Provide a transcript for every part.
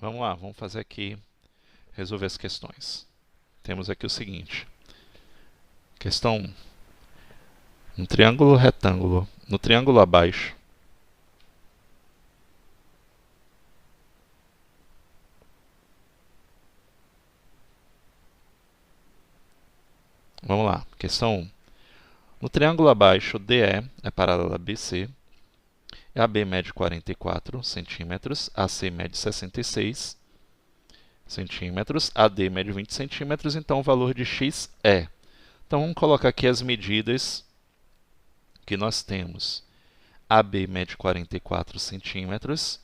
Vamos lá, vamos fazer aqui, resolver as questões. Temos aqui o seguinte. Questão 1. No triângulo retângulo, no triângulo abaixo, vamos lá, questão 1. No triângulo abaixo, DE é paralela a BC, AB mede 44 centímetros, AC mede 66 centímetros, AD mede 20 centímetros, então o valor de x é. Então vamos colocar aqui as medidas que nós temos. AB mede 44 centímetros,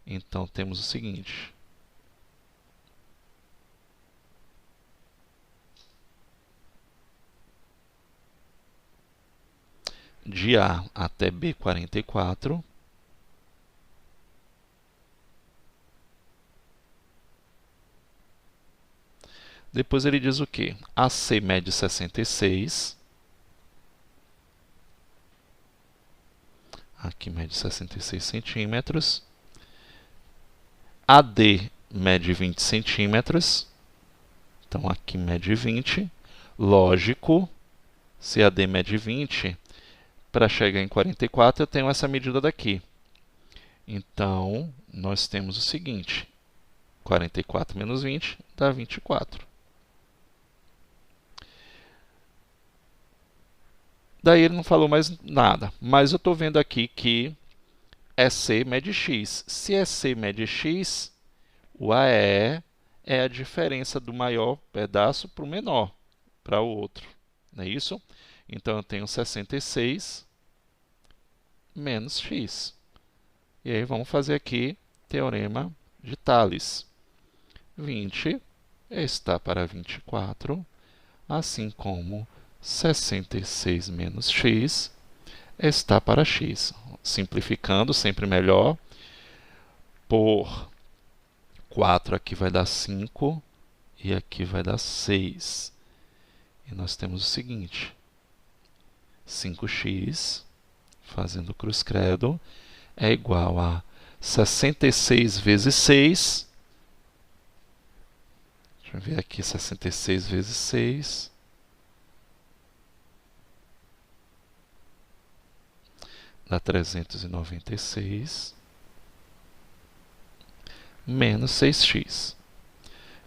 então temos o seguinte. De A até B, 44. Depois ele diz o quê? AC mede 66. Aqui mede 66 centímetros. AD mede 20 centímetros. Então aqui mede 20. Lógico, se AD mede 20, para chegar em 44 eu tenho essa medida daqui. Então, nós temos o seguinte. 44 menos 20 dá 24. Daí ele não falou mais nada, mas eu estou vendo aqui que EC mede x. Se EC mede x, o AE é a diferença do maior pedaço para o menor, para o outro. Não é isso? Então eu tenho 66 menos x. E aí vamos fazer aqui teorema de Tales. 20 está para 24, assim como 66 menos x está para x. Simplificando, sempre melhor. Por 4 aqui vai dar 5 e aqui vai dar 6. E nós temos o seguinte. 5x, fazendo cruz credo, é igual a 66 vezes 6. Deixa eu ver aqui, 66 vezes 6. Dá 396. Menos 6x.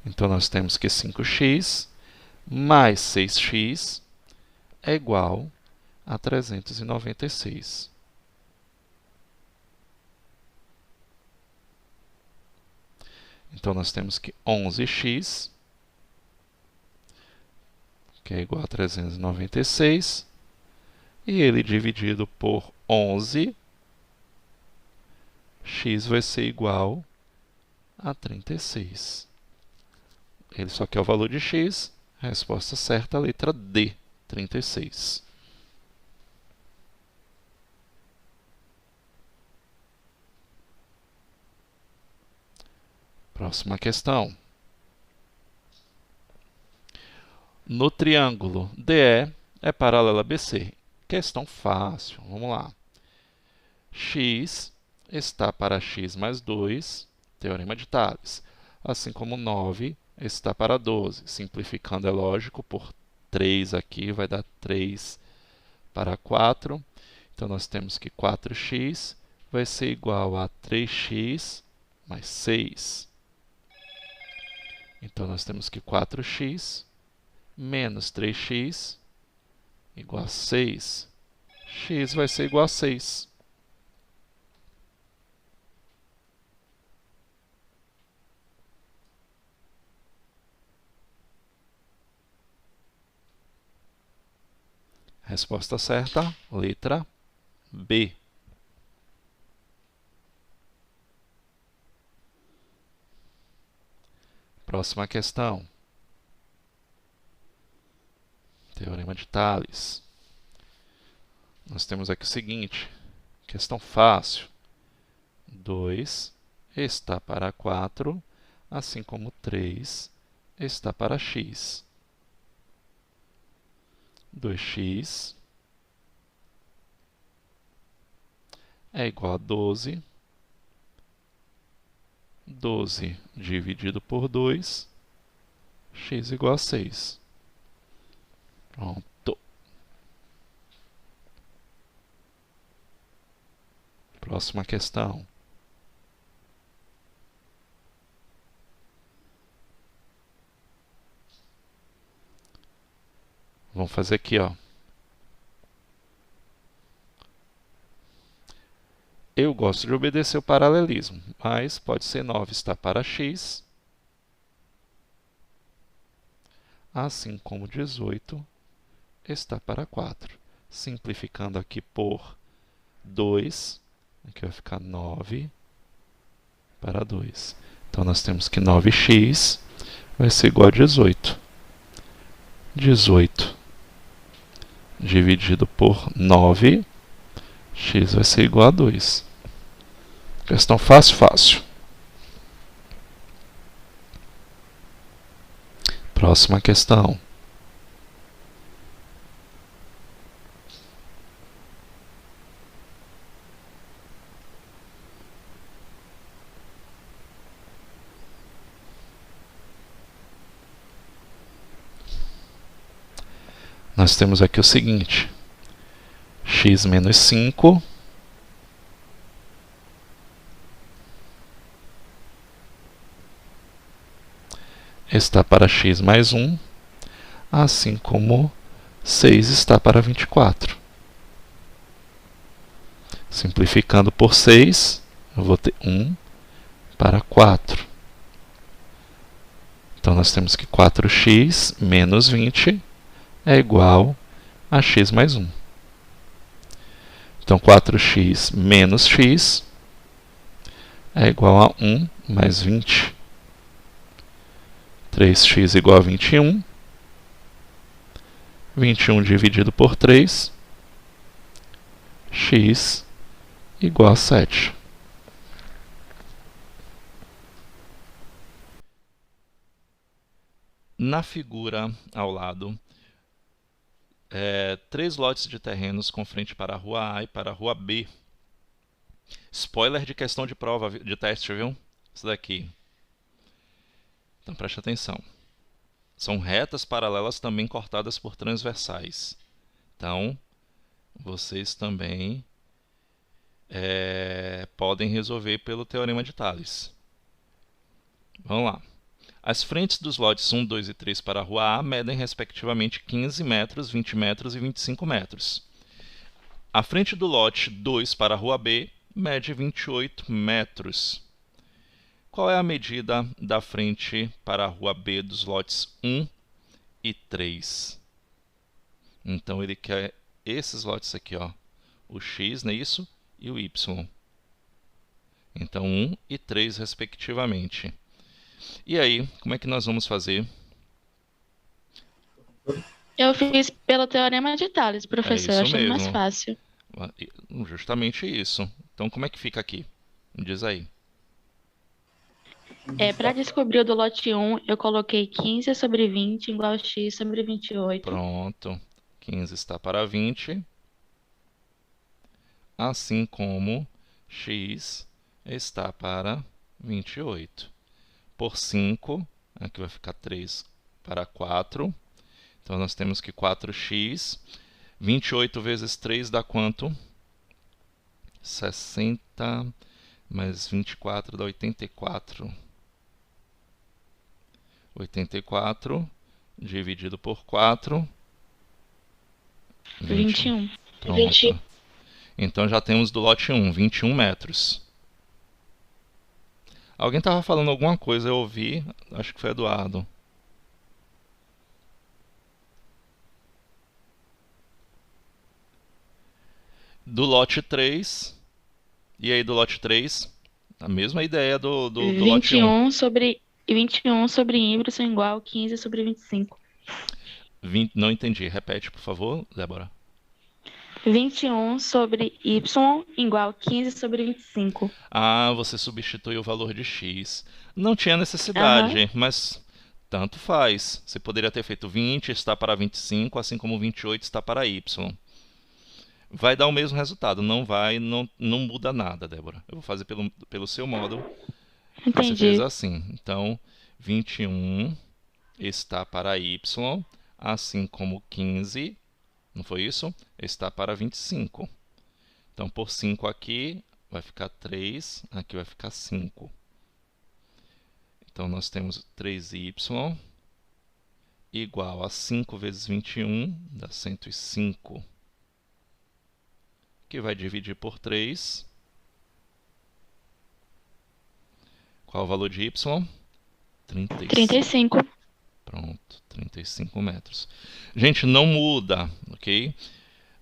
Então, nós temos que 5x mais 6x é igual a 396. Então, nós temos que 11x, que é igual a 396, e ele dividido por 11, x vai ser igual a 36. Ele só quer o valor de x, a resposta certa é a letra D, 36. Próxima questão. No triângulo DE é paralela a BC. Questão fácil, vamos lá. X está para x mais 2, teorema de Tales. Assim como 9 está para 12. Simplificando, é lógico, por 3 aqui vai dar 3 para 4. Então, nós temos que 4x vai ser igual a 3x mais 6. Então, nós temos que 4x menos 3x igual a 6. X vai ser igual a 6. Resposta certa, letra B. Próxima questão. Teorema de Tales. Nós temos aqui o seguinte, questão fácil. 2 está para 4, assim como 3 está para x. 2x é igual a 12. 12 dividido por 2, x igual a 6. Pronto. Próxima questão. Vamos fazer aqui, ó. Eu gosto de obedecer o paralelismo, mas pode ser 9 está para x, assim como 18 está para 4. Simplificando aqui por 2, aqui vai ficar 9 para 2. Então, nós temos que 9x vai ser igual a 18. 18 dividido por 9, x vai ser igual a 2. Questão fácil, fácil. Próxima questão. Nós temos aqui o seguinte: x menos 5 está para x mais 1, assim como 6 está para 24. Simplificando por 6, eu vou ter 1 para 4. Então, nós temos que 4x menos 20 é igual a x mais 1. Então, 4x menos x é igual a 1 mais 20. 3x igual a 21. 21 dividido por 3, x igual a 7. Na figura ao lado, 3 lotes de terrenos com frente para a rua A e para a rua B. Spoiler de questão de prova de teste, viu? Isso daqui. Então preste atenção. São retas paralelas também cortadas por transversais. Então, vocês também podem resolver pelo Teorema de Tales. Vamos lá. As frentes dos lotes 1, 2 e 3 para a rua A medem respectivamente 15 metros, 20 metros e 25 metros. A frente do lote 2 para a rua B mede 28 metros. Qual é a medida da frente para a rua B dos lotes 1 e 3? Então, ele quer esses lotes aqui, ó, o x, não é isso? E o y. Então, 1 e 3, respectivamente. E aí, como é que nós vamos fazer? Eu fiz pelo Teorema de Tales, professor, isso achando mais mesmo. fácil. Justamente isso. Então, como é que fica aqui? Me diz aí. Para descobrir o do lote 1, eu coloquei 15 sobre 20 igual a x sobre 28. Pronto. 15 está para 20. Assim como x está para 28. Por 5, aqui vai ficar 3 para 4. Então, nós temos que 4x. 28 vezes 3 dá quanto? 60 mais 24 dá 84. 84 dividido por 4. 21. Pronto. 20. Então, já temos do lote 1, 21 metros. Alguém estava falando alguma coisa, eu ouvi, acho que foi Eduardo. Do lote 3, e aí do lote 3, a mesma ideia do lote 1. 21 sobre y são igual a 15 sobre 25. Não entendi, repete, por favor, Débora. 21 sobre y igual a 15 sobre 25. Ah, você substitui o valor de x. Não tinha necessidade, mas tanto faz. Você poderia ter feito 20 está para 25, assim como 28 está para y. Vai dar o mesmo resultado, não muda nada, Débora. Eu vou fazer pelo seu modo Você fez Entendi. assim. Então, 21 está para y, assim como 15, não foi isso? Está para 25. Então, por 5 aqui, vai ficar 3, aqui vai ficar 5. Então, nós temos 3y igual a 5 vezes 21, dá 105, que vai dividir por 3. Qual é o valor de y? 35. 35. Pronto, 35 metros. Gente, não muda, ok?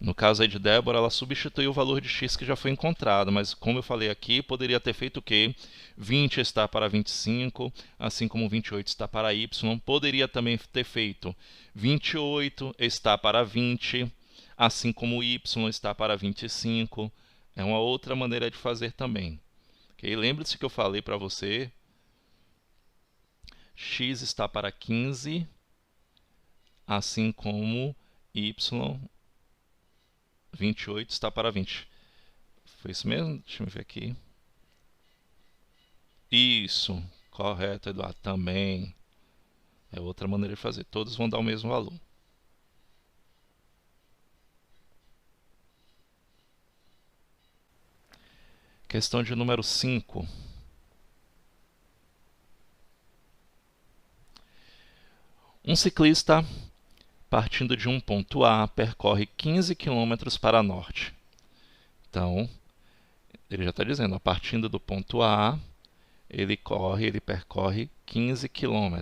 No caso aí de Débora, ela substituiu o valor de x que já foi encontrado, mas como eu falei aqui, poderia ter feito o quê? 20 está para 25, assim como 28 está para y. Poderia também ter feito 28 está para 20, assim como y está para 25. É uma outra maneira de fazer também. Okay? Lembre-se que eu falei para você, x está para 15, assim como y 28 está para 20. Foi isso mesmo? Deixa eu ver aqui. Isso, correto, Eduardo. Também é outra maneira de fazer. Todos vão dar o mesmo valor. Questão de número 5. Um ciclista, partindo de um ponto A, percorre 15 km para norte. Então, ele já está dizendo, partindo do ponto A, ele percorre 15 km.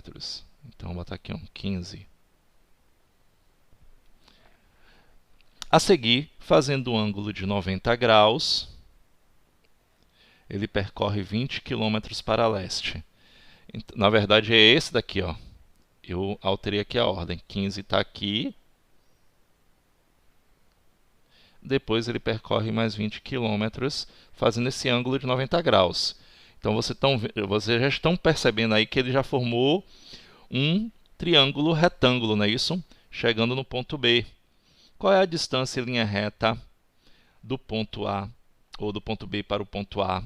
Então, vou botar aqui 15. A seguir, fazendo um ângulo de 90 graus, ele percorre 20 km para leste. Na verdade, é esse daqui, ó. Eu alterei aqui a ordem. 15 está aqui. Depois ele percorre mais 20 km, fazendo esse ângulo de 90 graus. Então, vocês já estão percebendo aí que ele já formou um triângulo retângulo, não é isso? Chegando no ponto B. Qual é a distância em linha reta do ponto A, ou do ponto B para o ponto A?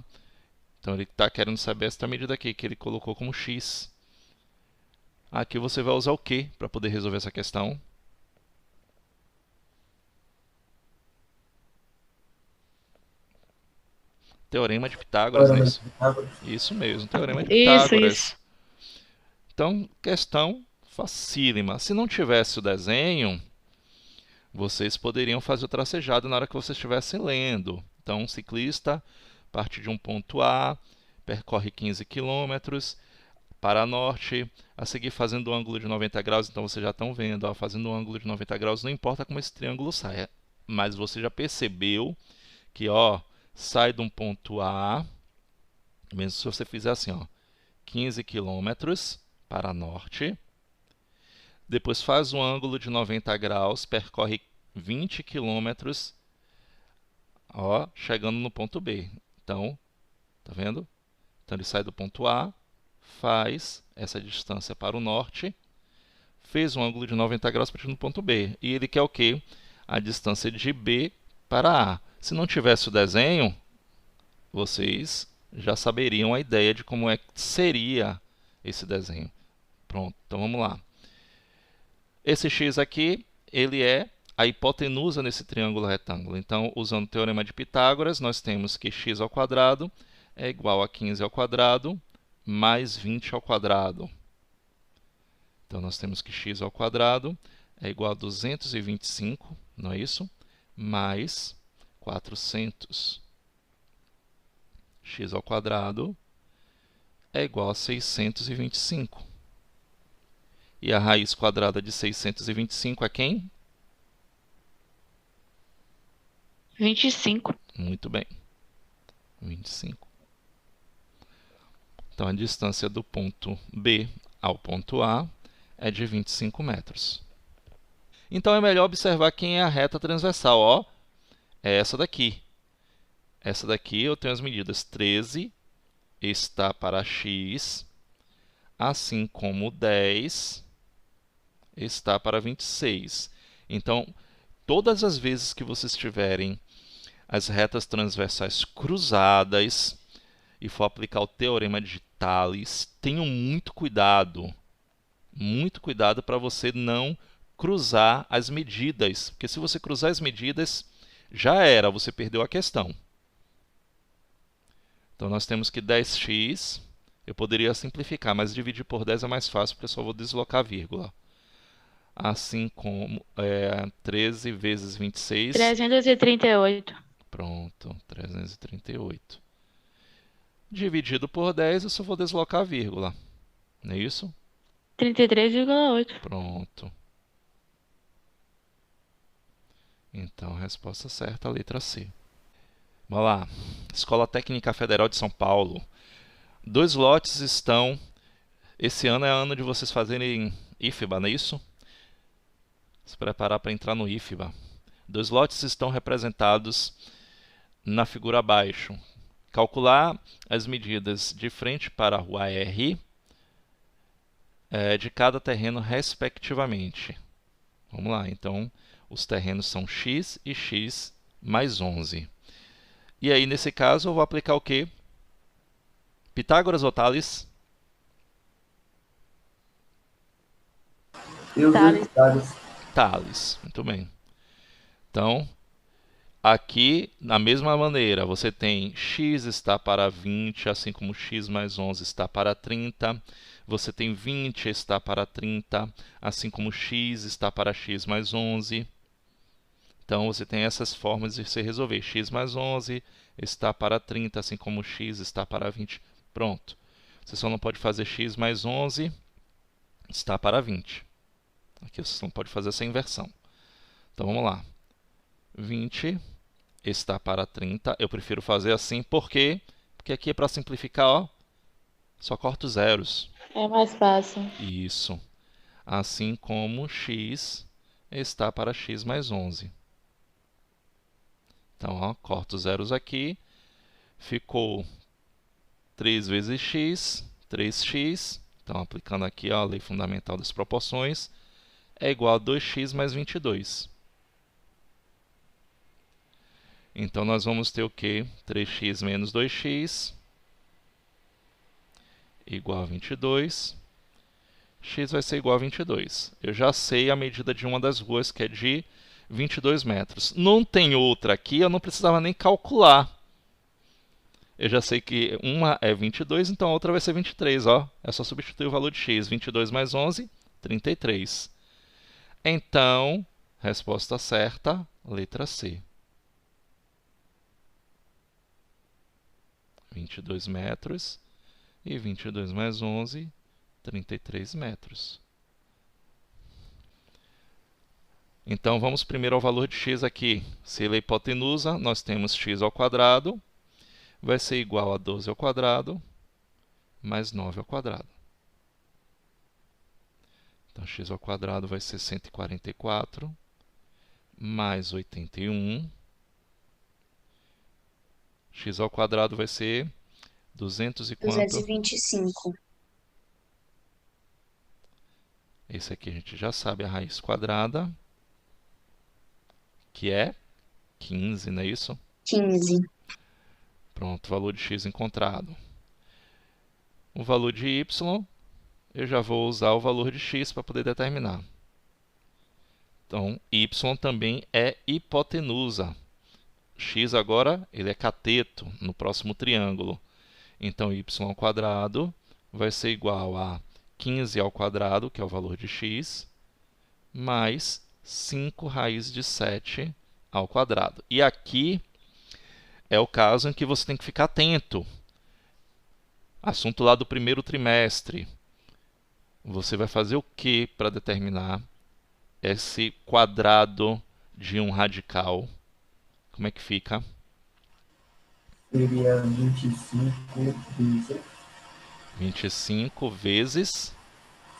Então, ele está querendo saber esta medida aqui, que ele colocou como x. Aqui você vai usar o que para poder resolver essa questão? Teorema de Pitágoras, não é isso? Isso mesmo, Teorema de Isso, Pitágoras. isso. Então, questão facílima. Se não tivesse o desenho, vocês poderiam fazer o tracejado na hora que vocês estivessem lendo. Então, um ciclista parte de um ponto A, percorre 15 km para norte, a seguir fazendo o ângulo de 90 graus. Então, vocês já estão vendo, ó, fazendo o ângulo de 90 graus, não importa como esse triângulo saia. Mas você já percebeu que, ó, sai de um ponto A, mesmo se você fizer assim, ó, 15 km para norte, depois faz um ângulo de 90 graus, percorre 20 km, ó, chegando no ponto B. Então, tá vendo? Então ele sai do ponto A, faz essa distância para o norte, fez um ângulo de 90 graus partindo do ponto B. E ele quer o quê? A distância de B para A. Se não tivesse o desenho, vocês já saberiam a ideia de como é que seria esse desenho. Pronto, então vamos lá. Esse x aqui, ele é a hipotenusa nesse triângulo retângulo. Então, usando o teorema de Pitágoras, nós temos que x ao quadrado é igual a 15 ao quadrado mais 20 ao quadrado. Então, nós temos que x ao quadrado é igual a 225, não é isso? Mais 400. X ao quadrado é igual a 625. E a raiz quadrada de 625 é quem? 25. Muito bem. 25. Então, a distância do ponto B ao ponto A é de 25 metros. Então, é melhor observar quem é a reta transversal. Ó, é essa daqui. Essa daqui eu tenho as medidas 13 está para x, assim como 10 está para 26. Então, todas as vezes que vocês tiverem as retas transversais cruzadas e for aplicar o teorema de Tales, tenham muito cuidado para você não cruzar as medidas, porque se você cruzar as medidas, já era, você perdeu a questão. Então nós temos que 10x, eu poderia simplificar, mas dividir por 10 é mais fácil, porque eu só vou deslocar a vírgula. Assim como 13 vezes 26. 338. Pronto, 338. Dividido por 10, eu só vou deslocar a vírgula. Não é isso? 33,8. Pronto. Então, a resposta certa, a letra C. Vamos lá. Escola Técnica Federal de São Paulo. 2 lotes estão... Esse ano é ano de vocês fazerem IFBA, não é isso? Se preparar para entrar no IFBA. 2 lotes estão representados na figura abaixo. Calcular as medidas de frente para a rua R de cada terreno respectivamente. Vamos lá, então os terrenos são x e x mais 11. E aí, nesse caso, eu vou aplicar o quê? Pitágoras ou Tales? Eu Tales. Tales, muito bem. Então, aqui, da mesma maneira, você tem x está para 20, assim como x mais 11 está para 30. Você tem 20 está para 30, assim como x está para x mais 11. Então, você tem essas formas de se resolver. X mais 11 está para 30, assim como x está para 20. Pronto. Você só não pode fazer x mais 11 está para 20. Aqui você não pode fazer essa inversão. Então, vamos lá. 20 está para 30. Eu prefiro fazer assim, por quê? Porque aqui é para simplificar, ó. Só corto zeros. É mais fácil. Isso. Assim como x está para x mais 11. Então, ó, corto zeros aqui. Ficou 3 vezes x, 3x. Então, aplicando aqui ó, a lei fundamental das proporções, é igual a 2x mais 22. Então, nós vamos ter o quê? 3x menos 2x igual a 22. X vai ser igual a 22. Eu já sei a medida de uma das ruas, que é de 22 metros. Não tem outra aqui, eu não precisava nem calcular. Eu já sei que uma é 22, então a outra vai ser 23. Ó. É só substituir o valor de x. 22 mais 11, 33. Então, resposta certa, letra C. 22 metros e 22 mais 11, 33 metros. Então, vamos primeiro ao valor de x aqui. Se ele é hipotenusa, nós temos x ao quadrado, vai ser igual a 12 ao quadrado, mais 9 ao quadrado. Então, x ao quadrado vai ser 144, mais 81. X ao quadrado vai ser 200 e quanto? 225. Esse aqui a gente já sabe a raiz quadrada, que é 15, não é isso? 15. Pronto, valor de x encontrado. O valor de y, eu já vou usar o valor de x para poder determinar. Então, y também é hipotenusa. X agora, ele é cateto no próximo triângulo. Então, y ao quadrado vai ser igual a 15 ao quadrado, que é o valor de x, mais 5 raiz de 7 ao quadrado. E aqui é o caso em que você tem que ficar atento. Assunto lá do primeiro trimestre. Você vai fazer o que para determinar esse quadrado de um radical? Como é que fica? Seria 25 vezes 25 vezes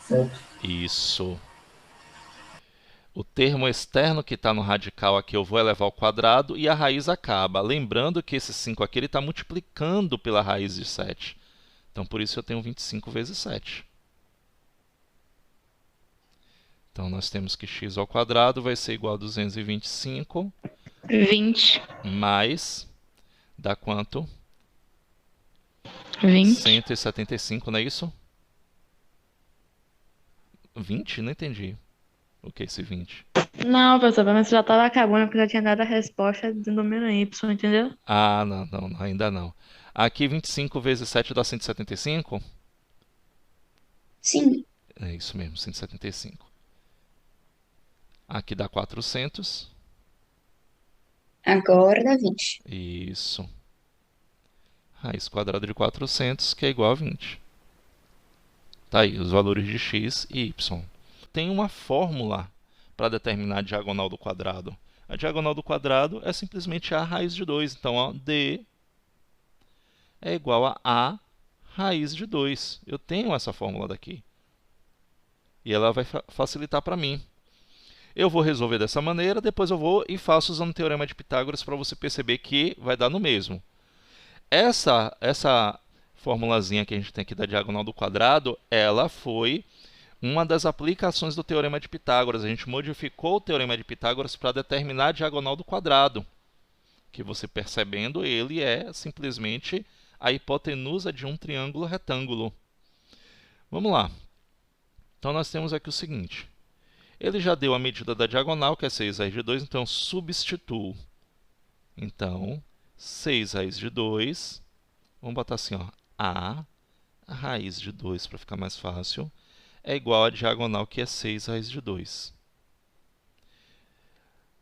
7. isso. O termo externo que está no radical aqui eu vou elevar ao quadrado e a raiz acaba. Lembrando que esse 5 aqui está multiplicando pela raiz de 7. Então, por isso eu tenho 25 vezes 7. Então, nós temos que x ao quadrado vai ser igual a 225 20. mais, dá quanto? 20. 175, não é isso? 20? Não entendi. O que é esse 20? Não, professor, mas já tava acabando porque eu já tinha dado a resposta do número Y, entendeu? Ah, não, ainda não. Aqui 25 vezes 7 dá 175? Sim. É isso mesmo, 175. Aqui dá 400. Agora dá 20. Isso. Raiz quadrada de 400, que é igual a 20. Tá aí, os valores de x e y. Tem uma fórmula para determinar a diagonal do quadrado. A diagonal do quadrado é simplesmente a raiz de 2. Então, ó, d é igual a raiz de 2. Eu tenho essa fórmula daqui. E ela vai facilitar para mim. Eu vou resolver dessa maneira, depois eu vou e faço usando o teorema de Pitágoras para você perceber que vai dar no mesmo. Essa formulazinha que a gente tem aqui da diagonal do quadrado, ela foi uma das aplicações do teorema de Pitágoras. A gente modificou o teorema de Pitágoras para determinar a diagonal do quadrado, que você percebendo ele é simplesmente a hipotenusa de um triângulo retângulo. Vamos lá. Então nós temos aqui o seguinte. Ele já deu a medida da diagonal, que é 6 raiz de 2, então eu substituo. Então, 6 raiz de 2, vamos botar assim, ó, a raiz de 2 para ficar mais fácil, é igual a diagonal, que é 6 raiz de 2.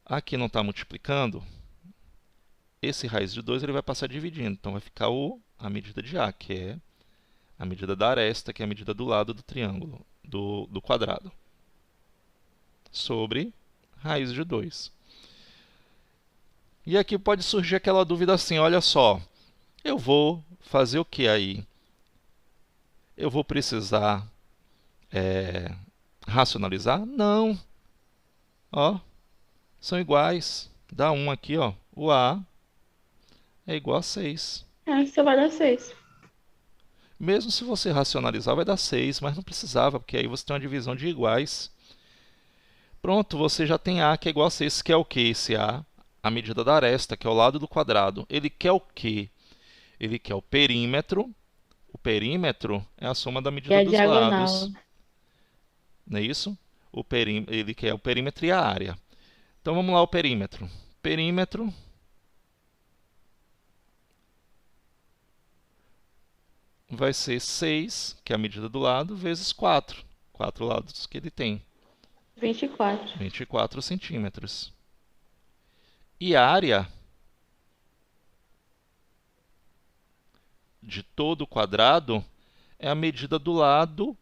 Aqui não está multiplicando, esse raiz de 2 ele vai passar dividindo, então vai ficar a medida de A, que é a medida da aresta, que é a medida do lado do triângulo, do quadrado, sobre raiz de 2. E aqui pode surgir aquela dúvida assim, olha só, eu vou fazer o que aí? Eu vou precisar racionalizar? Não. Ó, são iguais. Dá 1 aqui, ó. O A é igual a 6. Só vai dar 6. Mesmo se você racionalizar, vai dar 6, mas não precisava, porque aí você tem uma divisão de iguais. Pronto, você já tem A que é igual a 6, que é o quê? Esse A, a medida da aresta, que é o lado do quadrado. Ele quer o quê? Ele quer o perímetro. O perímetro é a soma da E medida a dos diagonal. lados. Não é isso? Ele quer o perímetro e a área. Então vamos lá, o perímetro. Perímetro vai ser 6, que é a medida do lado, vezes 4. 4 lados que ele tem. 24. 24 centímetros. E a área de todo o quadrado é a medida do lado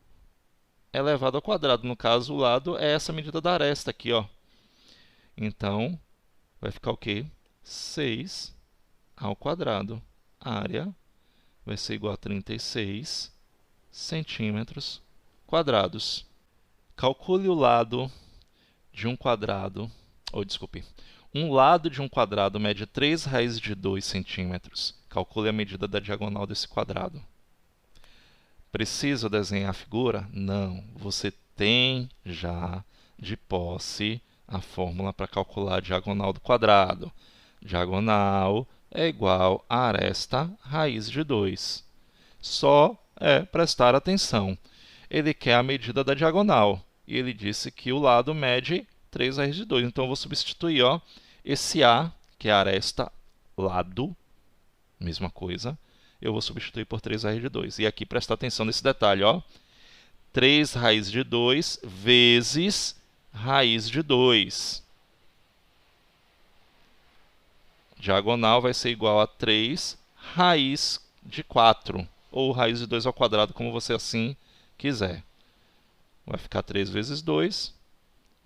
elevado ao quadrado. No caso, o lado é essa medida da aresta aqui, ó. Então, vai ficar o quê? 6 ao quadrado. A área vai ser igual a 36 centímetros quadrados. Calcule o lado de um quadrado, desculpe, um lado de um quadrado mede 3 raízes de 2 centímetros. Calcule a medida da diagonal desse quadrado. Precisa desenhar a figura? Não. Você tem já de posse a fórmula para calcular a diagonal do quadrado. Diagonal é igual a aresta raiz de 2. Só é prestar atenção. Ele quer a medida da diagonal. E ele disse que o lado mede 3 raiz de 2. Então, eu vou substituir esse A, que é a aresta lado, mesma coisa, eu vou substituir por 3 raiz de 2. E aqui, prestar atenção nesse detalhe, ó. 3 raiz de 2 vezes raiz de 2. Diagonal vai ser igual a 3 raiz de 4, ou raiz de 2 ao quadrado, como você assim quiser. Vai ficar 3 vezes 2,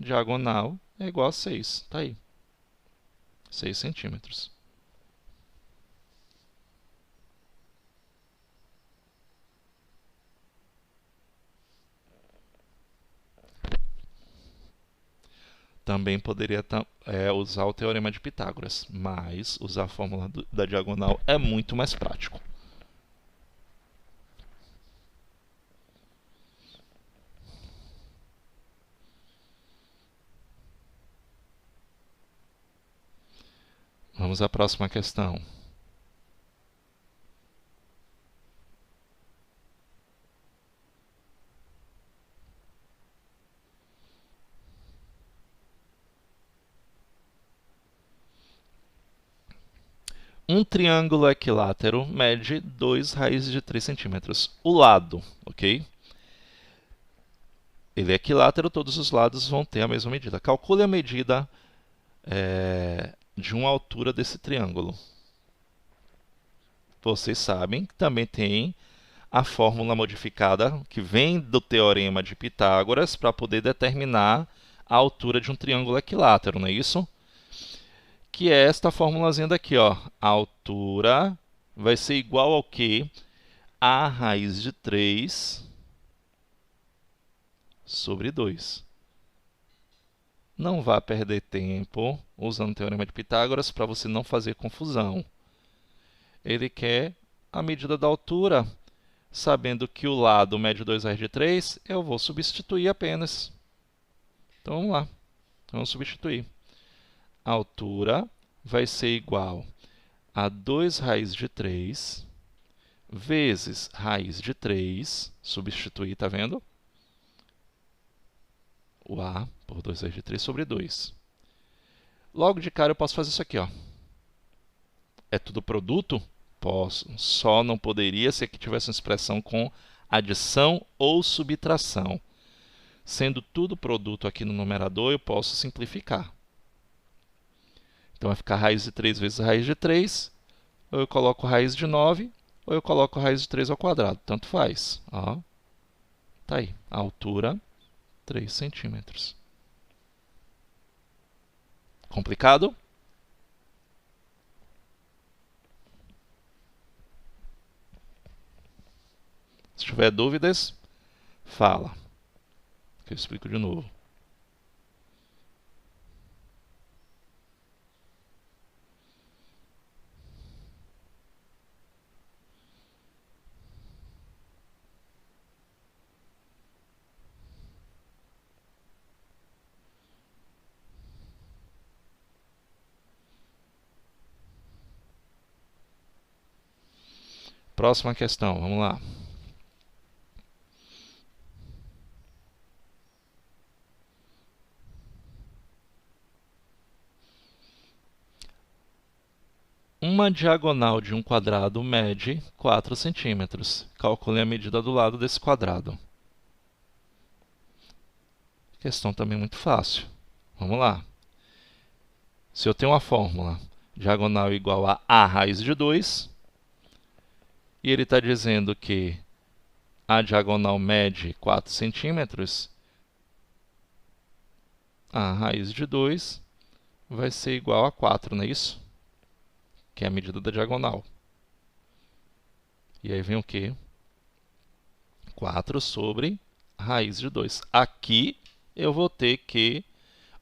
diagonal é igual a 6. Tá aí. 6 centímetros. Também poderia usar o teorema de Pitágoras, mas usar a fórmula da diagonal é muito mais prático. Vamos à próxima questão. Um triângulo equilátero mede 2 raízes de 3 centímetros. O lado, ok? Ele é equilátero, todos os lados vão ter a mesma medida. Calcule a medida de uma altura desse triângulo. Vocês sabem que também tem a fórmula modificada que vem do teorema de Pitágoras para poder determinar a altura de um triângulo equilátero, não é isso? Que é esta formulazinha daqui, ó. A altura vai ser igual ao quê? A raiz de 3 sobre 2. Não vá perder tempo usando o teorema de Pitágoras para você não fazer confusão. Ele quer a medida da altura. Sabendo que o lado mede 2 raiz de 3, eu vou substituir apenas. Então vamos lá. Vamos substituir. A altura vai ser igual a 2 raiz de 3 vezes raiz de 3. Substituir, tá vendo? O A por 2 raiz de 3 sobre 2. Logo de cara eu posso fazer isso aqui, ó. É tudo produto? Posso. Só não poderia se aqui tivesse uma expressão com adição ou subtração. Sendo tudo produto aqui no numerador, eu posso simplificar. Então vai ficar raiz de 3 vezes raiz de 3. Ou eu coloco raiz de 9, ou eu coloco raiz de 3 ao quadrado. Tanto faz. Ó. Tá aí. A altura, 3 centímetros. Complicado? Se tiver dúvidas, fala, que eu explico de novo. Próxima questão, vamos lá. Uma diagonal de um quadrado mede 4 centímetros. Calcule a medida do lado desse quadrado. Questão também muito fácil. Vamos lá. Se eu tenho uma fórmula, diagonal igual a A raiz de 2, e ele está dizendo que a diagonal mede 4 centímetros, a raiz de 2 vai ser igual a 4, não é isso? Que é a medida da diagonal. E aí vem o quê? 4 sobre raiz de 2. Aqui eu vou ter que,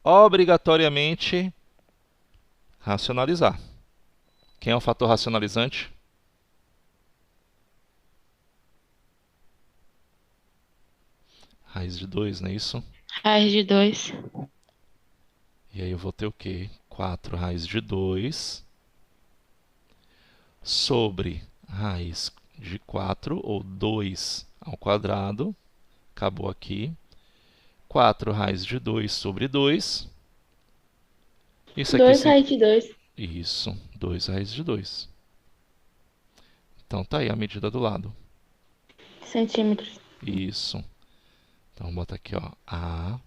obrigatoriamente, racionalizar. Quem é o fator racionalizante? Raiz de 2, não é isso? Raiz de 2. E aí eu vou ter o quê? 4 raiz de 2 sobre raiz de 4, ou 2 ao quadrado. Acabou aqui. 4 raiz de 2 sobre 2. Isso aqui 2 raiz de 2. Isso, 2 raiz de 2. Então tá aí a medida do lado. Centímetros. Isso. Então bota aqui, ó. A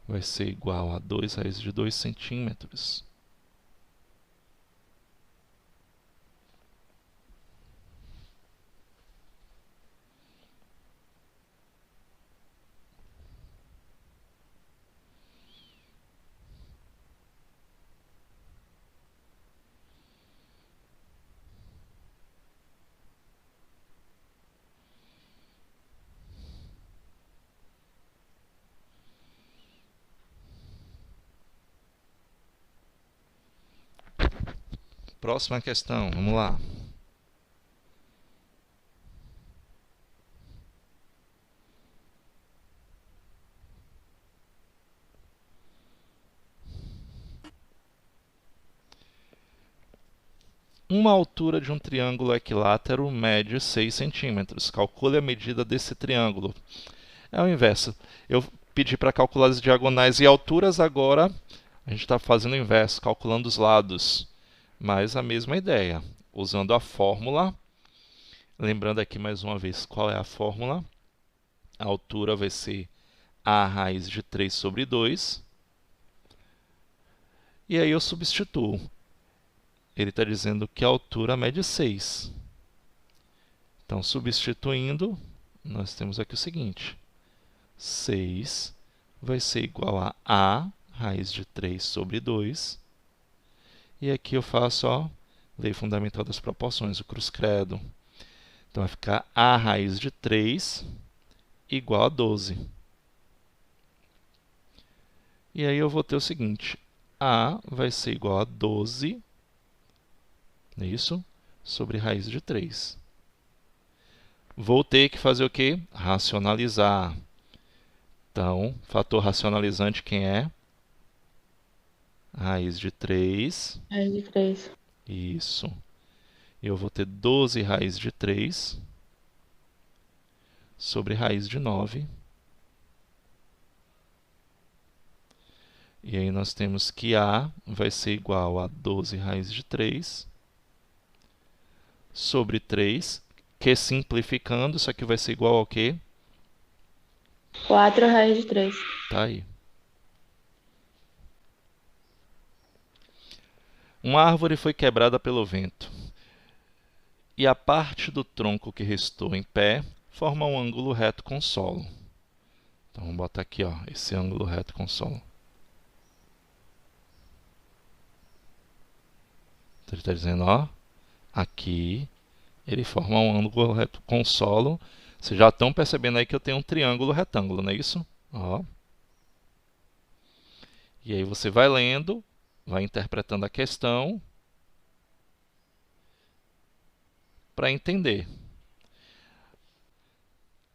vai ser igual a 2 raiz de 2 centímetros. Próxima questão, vamos lá. Uma altura de um triângulo equilátero mede 6 centímetros. Calcule a medida desse triângulo. É o inverso. Eu pedi para calcular as diagonais e alturas, agora a gente está fazendo o inverso, calculando os lados. Mas a mesma ideia, usando a fórmula. Lembrando aqui mais uma vez qual é a fórmula. A altura vai ser a raiz de 3 sobre 2. E aí eu substituo. Ele está dizendo que a altura mede 6. Então, substituindo, nós temos aqui o seguinte. 6 vai ser igual a raiz de 3 sobre 2. E aqui eu faço a lei fundamental das proporções, o cruz credo. Então, vai ficar a raiz de 3 igual a 12. E aí eu vou ter o seguinte. A vai ser igual a 12, isso, sobre raiz de 3. Vou ter que fazer o quê? Racionalizar. Então, fator racionalizante quem é? Raiz de 3. Raiz de 3. Isso. Eu vou ter 12 raiz de 3 sobre raiz de 9. E aí nós temos que A vai ser igual a 12 raiz de 3 sobre 3, que simplificando, isso aqui vai ser igual ao quê? 4 raiz de 3. Tá aí. Uma árvore foi quebrada pelo vento, e a parte do tronco que restou em pé forma um ângulo reto com o solo. Então vamos botar aqui, ó, esse ângulo reto com o solo. Então ele está dizendo, ó, aqui ele forma um ângulo reto com o solo. Vocês já estão percebendo aí que eu tenho um triângulo retângulo, não é isso? Ó. E aí você vai lendo, vai interpretando a questão para entender.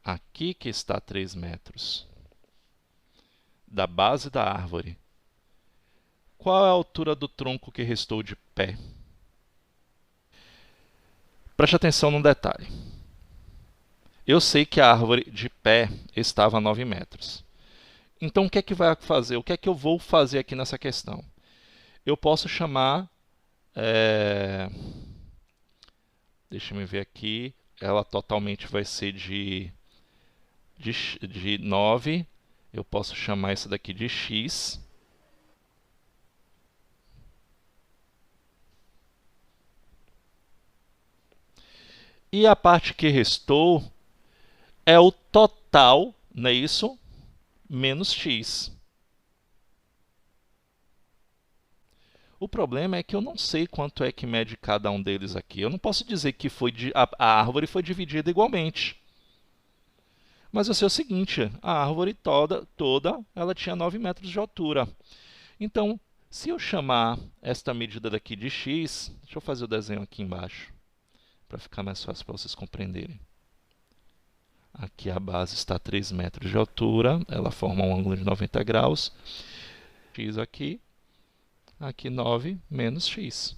Aqui que está 3 metros da base da árvore. Qual é a altura do tronco que restou de pé? Preste atenção num detalhe. Eu sei que a árvore de pé estava a 9 metros. Então, o que é que vai fazer? O que é que eu vou fazer aqui nessa questão? Eu posso chamar... Deixa eu ver aqui. Ela totalmente vai ser de 9. Eu posso chamar isso daqui de x. E a parte que restou é o total, não é isso? Menos x. O problema é que eu não sei quanto é que mede cada um deles aqui. Eu não posso dizer que a árvore foi dividida igualmente. Mas eu sei o seguinte, a árvore toda ela tinha 9 metros de altura. Então, se eu chamar esta medida daqui de x, deixa eu fazer o desenho aqui embaixo, para ficar mais fácil para vocês compreenderem. Aqui a base está a 3 metros de altura, ela forma um ângulo de 90 graus. X aqui, aqui 9 menos x.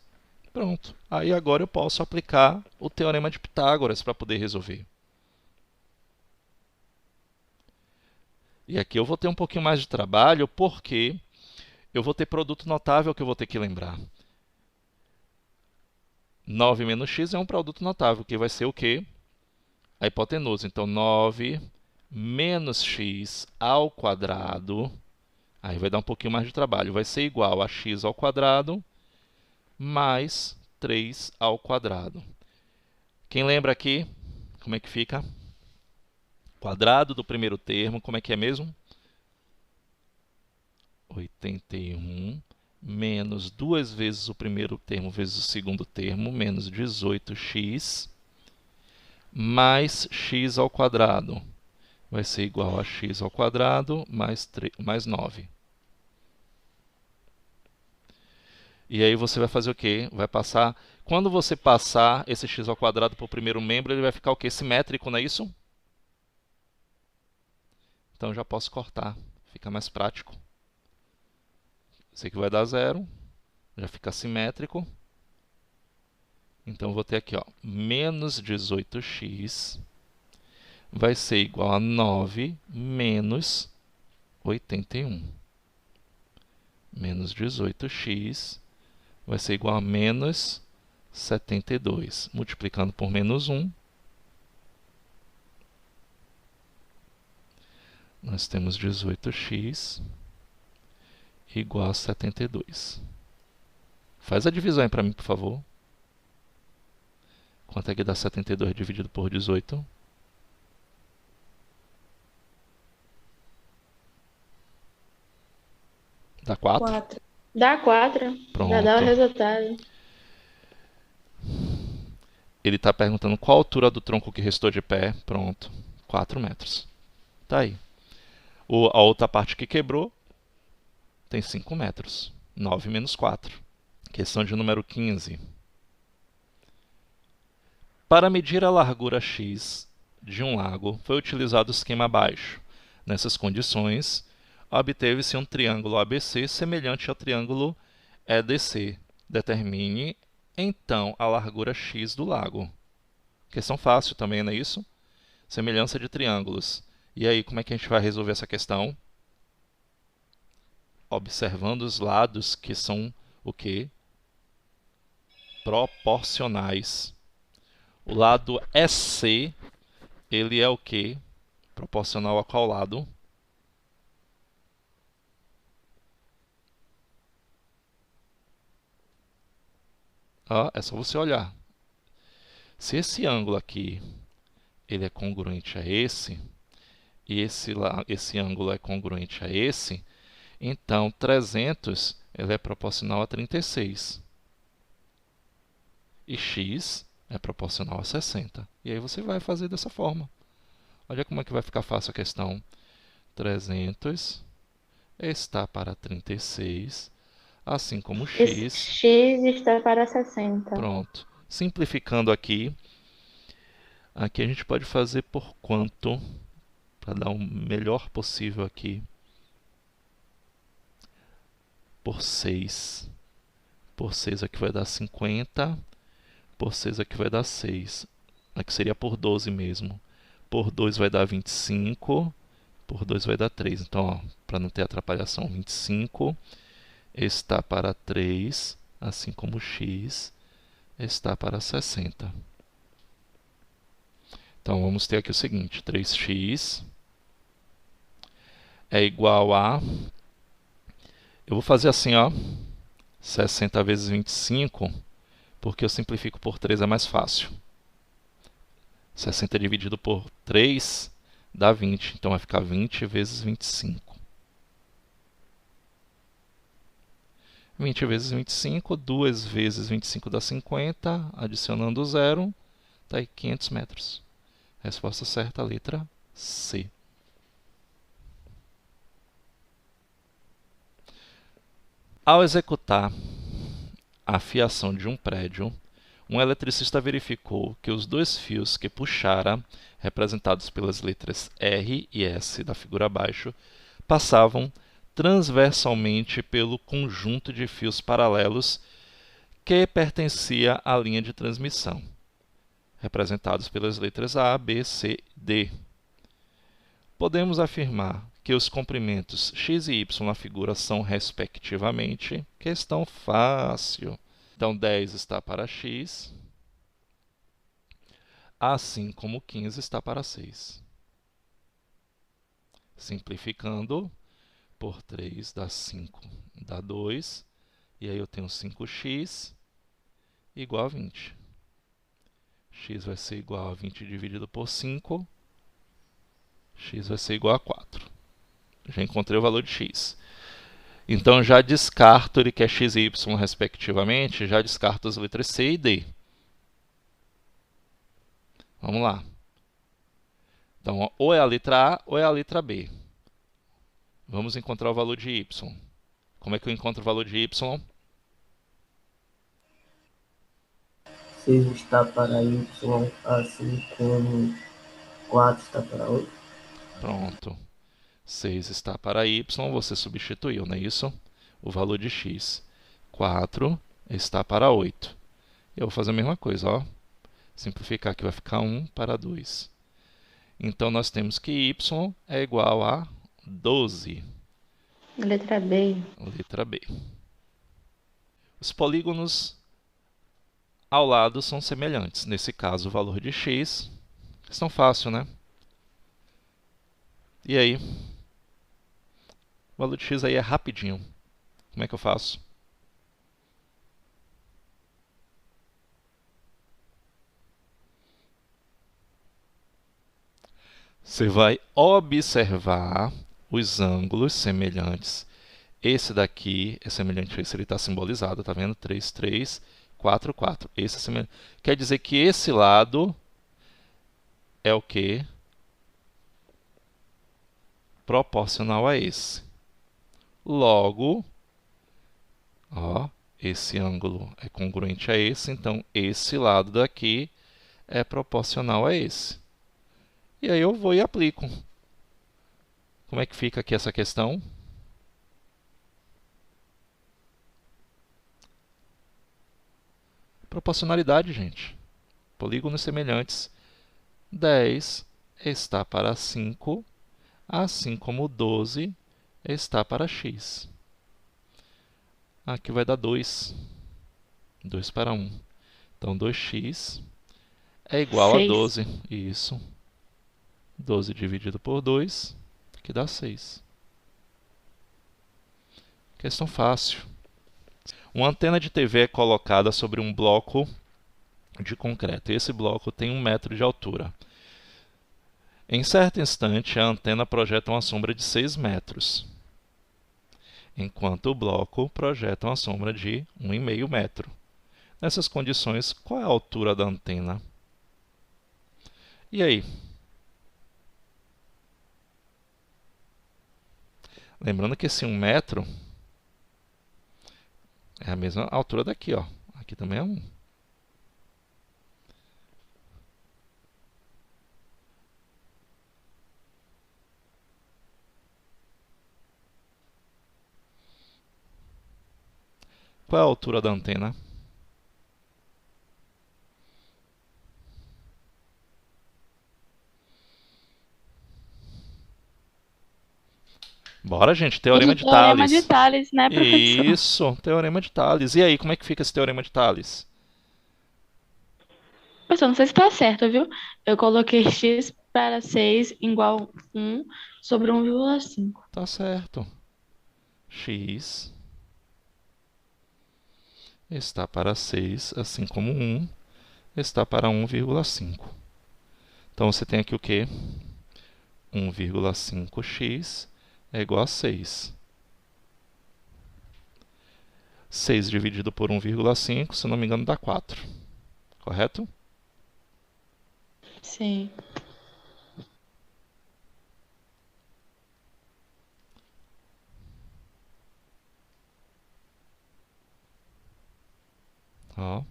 Pronto. Aí agora eu posso aplicar o teorema de Pitágoras para poder resolver. E aqui eu vou ter um pouquinho mais de trabalho, porque eu vou ter produto notável que eu vou ter que lembrar. 9 menos x é um produto notável, que vai ser o quê? A hipotenusa. Então, 9 menos x ao quadrado, aí vai dar um pouquinho mais de trabalho, vai ser igual a x ao quadrado mais 3 ao quadrado. Quem lembra aqui, como é que fica? Quadrado do primeiro termo, como é que é mesmo? 81 menos 2 vezes o primeiro termo vezes o segundo termo, menos 18x, mais x ao quadrado. Vai ser igual a x ao quadrado mais 9. E aí você vai fazer o quê? Vai passar... Quando você passar esse x ao quadrado para o primeiro membro, ele vai ficar o quê? Simétrico, não é isso? Então já posso cortar, fica mais prático. Esse aqui vai dar 0, já fica simétrico. Então vou ter aqui, ó, menos 18x vai ser igual a 9 menos 81. Menos 18x vai ser igual a menos 72. Multiplicando por menos 1, nós temos 18x igual a 72. Faz a divisão aí para mim, por favor. Quanto é que dá 72 dividido por 18? Dá 4? 4. Dá 4. Já dá o Pronto. resultado. Ele está perguntando qual a altura do tronco que restou de pé. Pronto. 4 metros. Tá aí. A outra parte que quebrou tem 5 metros. 9 menos 4. Questão de número 15. Para medir a largura x de um lago, foi utilizado o esquema abaixo. Nessas condições, obteve-se um triângulo ABC semelhante ao triângulo EDC. Determine, então, a largura x do lago. Questão fácil também, não é isso? Semelhança de triângulos. E aí, como é que a gente vai resolver essa questão? Observando os lados que são o quê? Proporcionais. O lado EC, ele é o quê? Proporcional a qual lado? É só você olhar. Se esse ângulo aqui ele é congruente a esse, e esse ângulo é congruente a esse, então 300 ele é proporcional a 36. E x é proporcional a 60. E aí você vai fazer dessa forma. Olha como é que vai ficar fácil a questão. 300 está para 36, assim como x. X está para 60. Pronto. Simplificando aqui, aqui a gente pode fazer por quanto, para dar o melhor possível aqui. Por 6. Por 6 aqui vai dar 50. Por 6 aqui vai dar 6. Aqui seria por 12 mesmo. Por 2 vai dar 25. Por 2 vai dar 3. Então, para não ter atrapalhação, 25 está para 3, assim como x está para 60. Então, vamos ter aqui o seguinte, 3x é igual a... Eu vou fazer assim, ó, 60 vezes 25, porque eu simplifico por 3 é mais fácil. 60 dividido por 3 dá 20, então vai ficar 20 vezes 25. 20 vezes 25, 2 vezes 25 dá 50, adicionando o zero, está aí 500 metros. Resposta certa, letra C. Ao executar a fiação de um prédio, um eletricista verificou que os dois fios que puxara, representados pelas letras R e S da figura abaixo, passavam transversalmente pelo conjunto de fios paralelos que pertencia à linha de transmissão, representados pelas letras A, B, C, D. Podemos afirmar que os comprimentos x e y na figura são, respectivamente, questão fácil. Então, 10 está para x, assim como 15 está para 6. Simplificando, por 3 dá 5, dá 2, e aí eu tenho 5x igual a 20. X vai ser igual a 20 dividido por 5, x vai ser igual a 4. Já encontrei o valor de x. Então, já descarto ele que é x e y, respectivamente, já descarto as letras C e D. Vamos lá. Então, ou é a letra A ou é a letra B. Vamos encontrar o valor de y. Como é que eu encontro o valor de y? 6 está para y, assim como 4 está para 8. Pronto. 6 está para y, você substituiu, não é isso? O valor de x. 4 está para 8. Eu vou fazer a mesma coisa, ó. Simplificar aqui vai ficar 1 para 2. Então, nós temos que y é igual a 12. Letra B. Letra B. Os polígonos ao lado são semelhantes. Nesse caso, o valor de x. Questão fácil, né? E aí? O valor de x aí é rapidinho. Como é que eu faço? Você vai observar os ângulos semelhantes. Esse daqui é semelhante a esse, ele está simbolizado, tá vendo? 3, 3, 4, 4. Esse é semelhante. Quer dizer que esse lado é o quê? Proporcional a esse. Logo, ó, esse ângulo é congruente a esse, então esse lado daqui é proporcional a esse. E aí eu vou e aplico. Como é que fica aqui essa questão? Proporcionalidade, gente. Polígonos semelhantes. 10 está para 5, assim como 12 está para x. Aqui vai dar 2. 2 para 1. Então, 2x é igual a 6. 12. Isso. 12 dividido por 2, que dá 6. Questão fácil. Uma antena de TV é colocada sobre um bloco de concreto. Esse bloco tem 1 metro de altura. Em certo instante, a antena projeta uma sombra de 6 metros, enquanto o bloco projeta uma sombra de 1,5 metro. Nessas condições, qual é a altura da antena? E aí? Lembrando que esse 1 metro é a mesma altura daqui, ó. Aqui também é 1. Qual é a altura da antena? Bora, gente. Usa Teorema o de teorema de Thales. Thales, né, professor? Isso, teorema de Thales. E aí, como é que fica esse teorema de Thales? Professor, não sei se está certo, viu? Eu coloquei x para 6 igual 1 sobre 1,5. Tá certo. X está para 6, assim como 1 está para 1,5. Então, você tem aqui o quê? 1,5x é igual a 6. 6 dividido por 1,5, se não me engano, dá 4. Correto? Sim. Ó,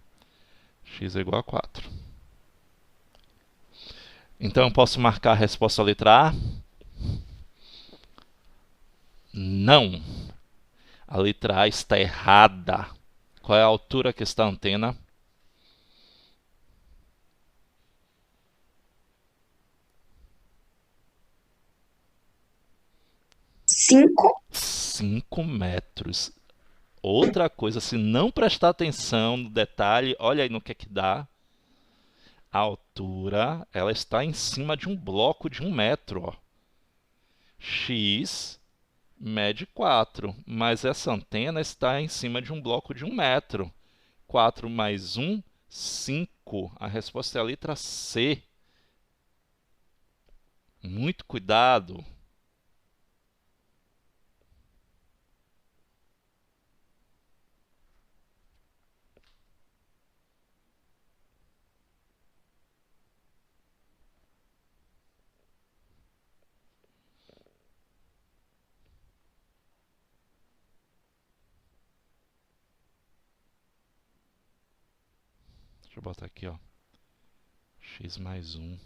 x é igual a 4. Então, eu posso marcar a resposta à letra A? Não. A letra A está errada. Qual é a altura que está a antena? 5. 5 metros. Outra coisa, se não prestar atenção no detalhe, olha aí no que dá. A altura, ela está em cima de um bloco de 1 metro. Ó. X mede 4, mas essa antena está em cima de um bloco de 1 metro. 4 mais 1, 5. A resposta é a letra C. Muito cuidado. Deixa eu botar aqui, ó. X mais 1.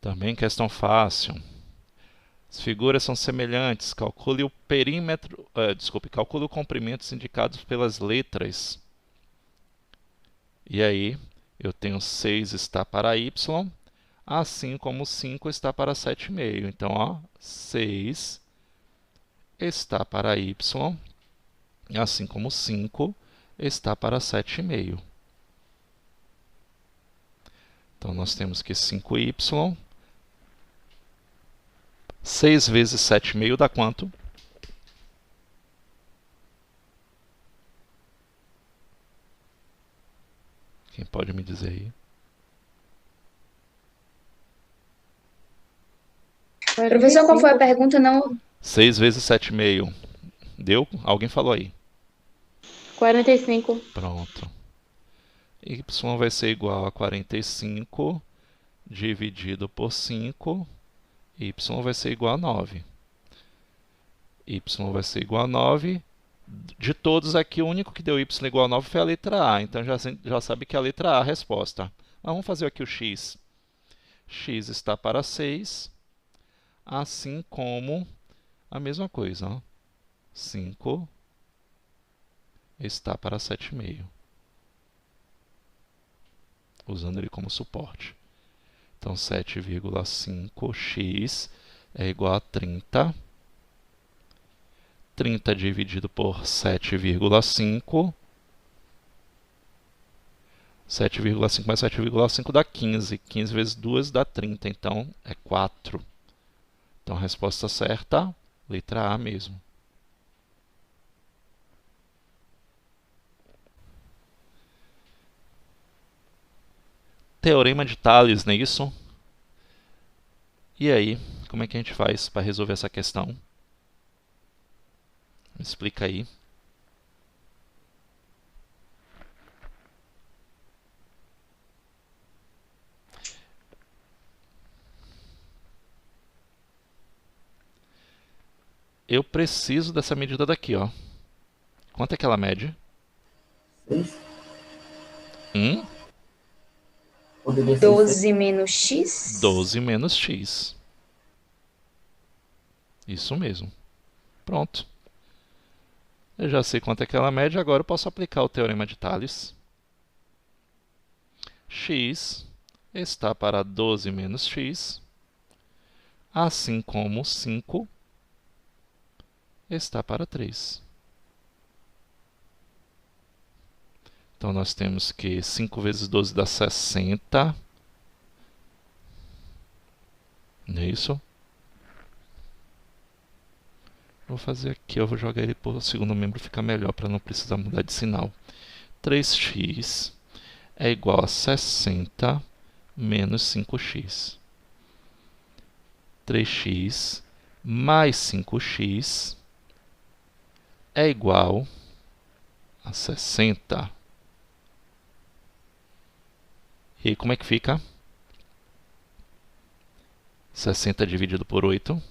Também questão fácil. As figuras são semelhantes. Calcule o perímetro, calcule os comprimentos indicados pelas letras. E aí, eu tenho 6 está para y, assim como 5 está para 7,5. Então, ó, 6 está para y, assim como 5 está para 7,5. Então, nós temos que 5y, 6 vezes 7,5 dá quanto? Quem pode me dizer aí? Professor, qual foi a pergunta? Não. 6 vezes 7,5. Deu? Alguém falou aí. 45. Pronto. Y vai ser igual a 45 dividido por 5. Y vai ser igual a 9. Y vai ser igual a 9. De todos aqui, o único que deu y igual a 9 foi a letra A. Então já sabe que é a letra A a resposta. Mas vamos fazer aqui o x. X está para 6, assim como a mesma coisa. Ó. 5 está para 7,5. Usando ele como suporte. Então, 7,5x é igual a 30. 30 dividido por 7,5. 7,5 mais 7,5 dá 15. 15 vezes 2 dá 30. Então, é 4. Então, a resposta certa, letra A mesmo. Teorema de Tales, não é isso? E aí, como é que a gente faz para resolver essa questão? Me explica aí. Eu preciso dessa medida daqui, ó. Quanto é que ela mede? 6. Poderia ser 12 menos x. 12 menos x. Isso mesmo. Pronto. Eu já sei quanto é que ela mede, agora eu posso aplicar o teorema de Tales. X está para 12 menos x, assim como 5 está para 3. Então, nós temos que 5 vezes 12 dá 60. Não é isso? Vou fazer aqui, eu vou jogar ele para o segundo membro, fica melhor para não precisar mudar de sinal. 3x é igual a 60 menos 5x. 3x mais 5x é igual a 60. E aí, como é que fica? 60 dividido por 8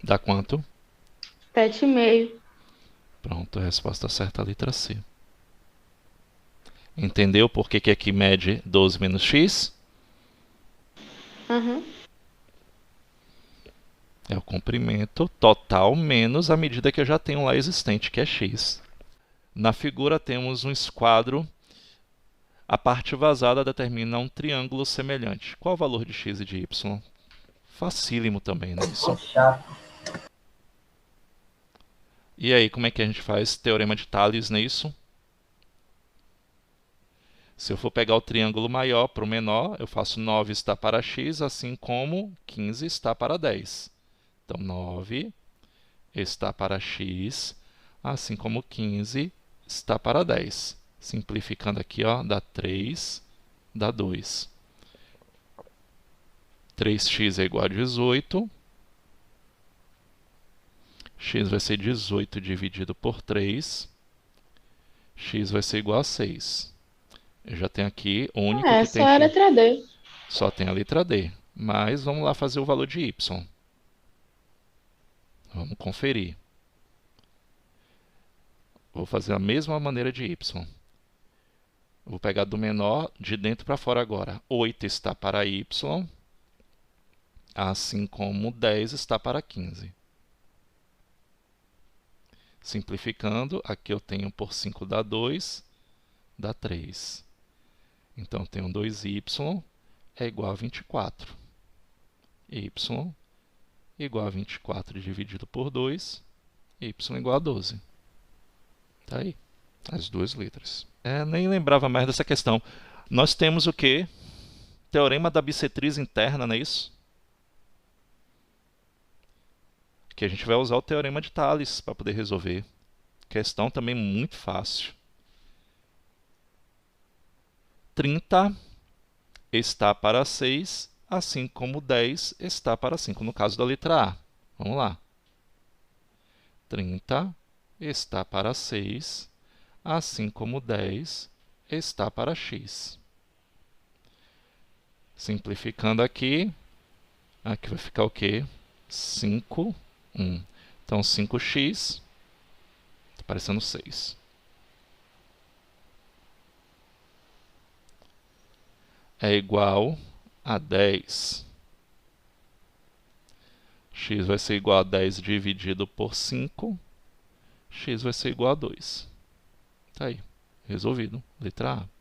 dá quanto? 7,5. Pronto, a resposta certa é a letra C. Entendeu por que aqui mede 12 menos x? Uhum. É o comprimento total menos a medida que eu já tenho lá existente, que é x. Na figura temos um esquadro. A parte vazada determina um triângulo semelhante. Qual o valor de x e de y? Facílimo também, não é isso? chato. E aí, como é que a gente faz teorema de Tales, não é isso? Se eu for pegar o triângulo maior para o menor, eu faço 9 está para x, assim como 15 está para 10. Então, 9 está para x, assim como 15 está para 10. Simplificando aqui, ó, dá 3, dá 2. 3x é igual a 18. X vai ser 18 dividido por 3. X vai ser igual a 6. Eu já tenho aqui o único que Só tem a x. letra D. Só tem a letra D. Mas vamos lá fazer o valor de y. Vamos conferir. Vou fazer a mesma maneira de y. Eu vou pegar do menor de dentro para fora agora. 8 está para y, assim como 10 está para 15. Simplificando, aqui eu tenho por 5 dá 2, dá 3. Então, eu tenho 2y é igual a 24. Y igual a 24 dividido por 2, y igual a 12. Tá aí, as duas letras. Nem lembrava mais dessa questão. Nós temos o quê? Teorema da bissetriz interna, não é isso? Que a gente vai usar o teorema de Tales para poder resolver. Questão também muito fácil. 30 está para 6, assim como 10 está para 5. No caso da letra A. Vamos lá. 30 está para 6, assim como 10 está para x. Simplificando aqui vai ficar o quê? 5, 1. Então, 5x, está parecendo 6. É igual a 10. X vai ser igual a 10 dividido por 5. X vai ser igual a 2. Tá aí, resolvido. Letra A.